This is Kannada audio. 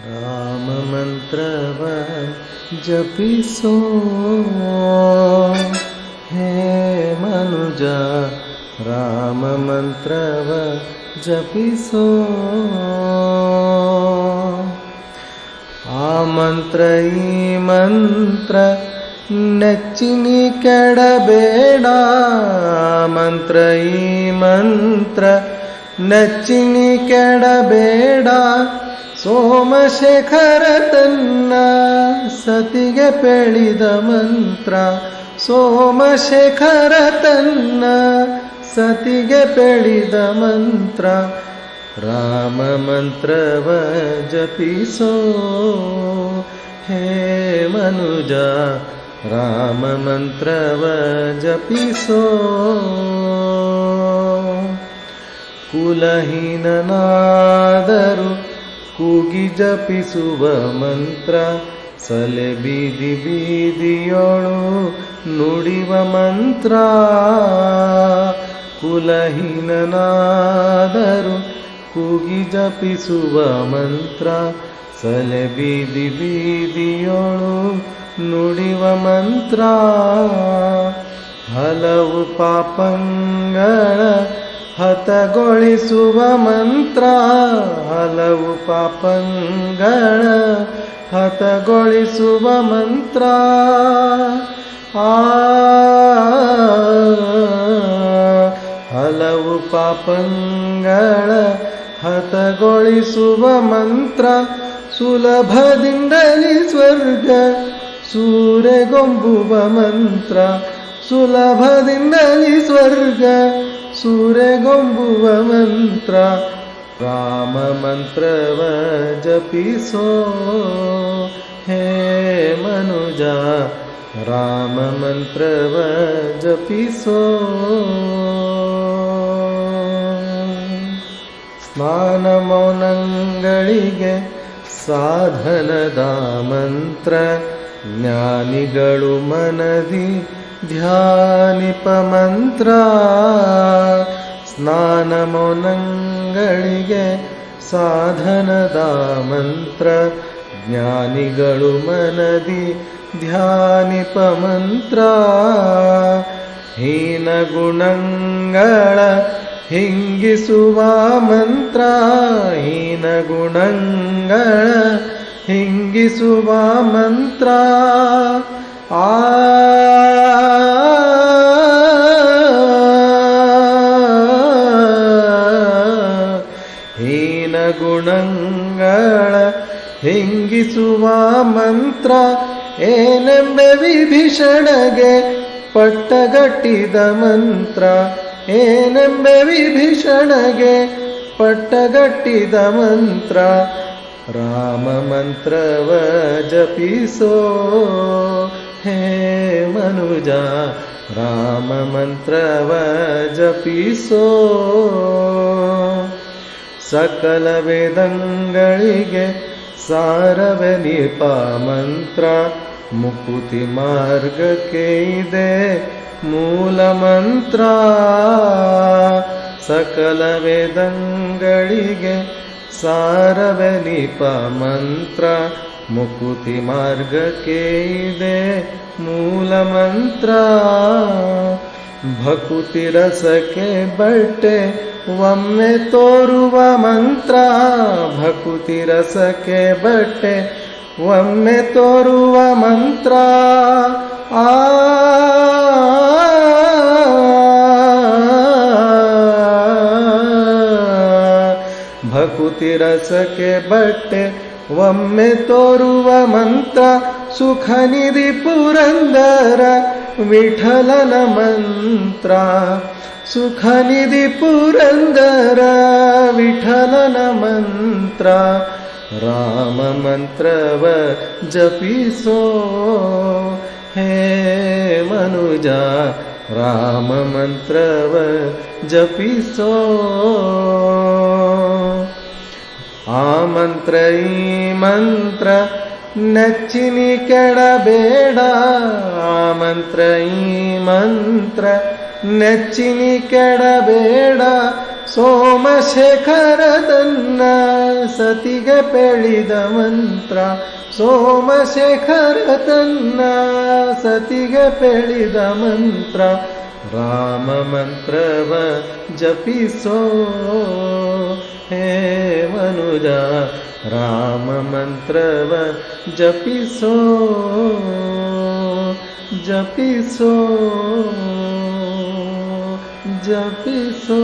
ರಾಮ ಮಂತ್ರವ ಜಪಿಸೋ ಹೇ ಮನುಜ, ರಾಮ ಮಂತ್ರವ ಜಪಿಸೋ. ಆ ಮಂತ್ರ ಈ ಮಂತ್ರ ನೆಚ್ಚಿನಿ ಕೆಡಬೇಡ, ಮಂತ್ರ ಈ ಮಂತ್ರ ನೆಚ್ಚಿನಿ ಕೆಡಬೇಡ. ಸೋಮಶೇಖರ ತನ್ನ ಸತಿಗೆ ಪೇಳಿದ ಮಂತ್ರ, ಸೋಮಶೇಖರ ತನ್ನ ಸತಿಗೆ ಪೇಳಿದ ಮಂತ್ರ. ರಾಮ ಮಂತ್ರವ ಜಪಿಸೋ ಹೇ ಮನುಜ, ರಾಮ ಮಂತ್ರವ ಜಪಿಸೋ. ಕುಲಹೀನನಾದರೂ ಕೂಗಿ ಜಪಿಸುವ ಮಂತ್ರ, ಸಲೆ ಬೀದಿ ಬೀದಿಯೋಳು ನುಡಿವ ಮಂತ್ರ. ಕುಲಹೀನನಾದರೂ ಕೂಗಿ ಜಪಿಸುವ ಮಂತ್ರ, ಸಲೆ ಬೀದಿ ಬೀದಿಯೋಳು ನುಡಿವ ಮಂತ್ರ. ಹಲವು ಪಾಪಂಗಳ ಹತಗೊಳಿಸುವ ಮಂತ್ರ, ಹಲವು ಪಾಪಂಗಳ ಹತಗೊಳಿಸುವ ಮಂತ್ರ. ಹಲವು ಪಾಪಂಗಳ ಹತಗೊಳಿಸುವ ಮಂತ್ರ. ಸುಲಭದಿಂದಲೇ ಸ್ವರ್ಗ ಸೂರೆಗೊಂಬುವ ಮಂತ್ರ, ಸುಲಭದಿಂದಲೇ ಸ್ವರ್ಗ ಸೂರೆಗೊಂಬುವ ಮಂತ್ರ. ರಾಮ ಮಂತ್ರವ ಜಪಿಸೋ ಹೇ ಮನುಜ, ರಾಮ ಮಂತ್ರವ ಜಪಿಸೋ. ಸ್ನಾನ ಮೌನಗಳಿಗೆ ಸಾಧನದ ಮಂತ್ರ, ಜ್ಞಾನಿಗಳು ಮನದಿ ಧ್ಯಾನಿಪ ಮಂತ್ರ. ಸ್ನಾನ ಮೌನಗಳಿಗೆ ಸಾಧನದ ಮಂತ್ರ, ಜ್ಞಾನಿಗಳು ಮನದಿ ಧ್ಯಾನಿಪ ಮಂತ್ರ. ಹೀನ ಗುಣಗಳ ಹಿಂಗಿಸುವ ಮಂತ್ರ, ಹೀನ ಗುಣಗಳ ಹಿಂಗಿಸುವ ಮಂತ್ರ. ಹೀನ ಗುಣಗಳ ಹಿಂಗಿಸುವ ಮಂತ್ರ. ಏನೆಂಬೆ ವಿಭೀಷಣಗೆ ಪಟ್ಟಗಟ್ಟಿದ ಮಂತ್ರ, ಏನೆಂಬೆ ವಿಭೀಷಣಗೆ ಪಟ್ಟಗಟ್ಟಿದ ಮಂತ್ರ. ರಾಮ ಮಂತ್ರವ ಜಪಿಸೋ ಹೇ ಮನುಜ, ರಾಮ ಮಂತ್ರವ ಜಪಿಸೋ. ಸಕಲ ವೇದಂಗಳಿಗೆ ಸಾರವೇ ನಿಪ ಮಂತ್ರ, ಮುಕುತಿ ಮಾರ್ಗಕ್ಕೆ ಇದೆ ಮೂಲ ಮಂತ್ರ. ಸಕಲ ವೇದಂಗಳಿಗೆ ಸಾರವೇ ನಿಪ ಮಂತ್ರ, ಮುಕುತಿ ಮಾರ್ಗಕ್ಕೆ ಇದೆ ಮೂಲ ಮಂತ್ರ. ಭಕುತಿ ರಸಕ್ಕೆ ಬಟ್ಟೆ ಒಮ್ಮೆ ತೋರುವ ಮಂತ್ರ, ಭಕುತಿ ರಸಕ್ಕೆ ಬಟ್ಟೆ ಒಮ್ಮೆ ತೋರುವ ಮಂತ್ರ. ಭಕುತಿ ರಸಕ್ಕೆ ಬಟ್ಟೆ ಒಮ್ಮೆ ತೋರುವ ಮಂತ್ರ. ಸುಖ ನಿಧಿ ಪುರಂದರ ವಿಠಲನ ಮಂತ್ರ, ಸುಖ ನಿಧಿ ಪುರಂದರ ವಿಠಲನ ಮಂತ್ರ. ರಾಮ ಮಂತ್ರವ ಜಪಿಸೋ ಹೇ ಮನುಜ, ರಾಮ ಮಂತ್ರವ ಜಪಿಸೋ. ಆ ಮಂತ್ರ ಈ ಮಂತ್ರ ನೆಚ್ಚಿನಿ ಕೆಡಬೇಡ, ಆ ಮಂತ್ರ ಈ ಮಂತ್ರ ನೆಚ್ಚಿನಿ ಕೆಡಬೇಡ. ಸೋಮಶೇಖರ ತನ್ನ ಸತಿಗೆ ಪೆಳಿದ ಮಂತ್ರ ಸೋಮಶೇಖರ ತನ್ನ ಸತಿಗೆ ಪೆಳಿದ ಮಂತ್ರ ರಾಮ ಮಂತ್ರವ ಜಪಿಸೋ ಹೇ ಮನುಜ ರಾಮ ಮಂತ್ರವ ಜಪಿಸೋ ಜಪಿಸೋ ಜಪಿಸೋ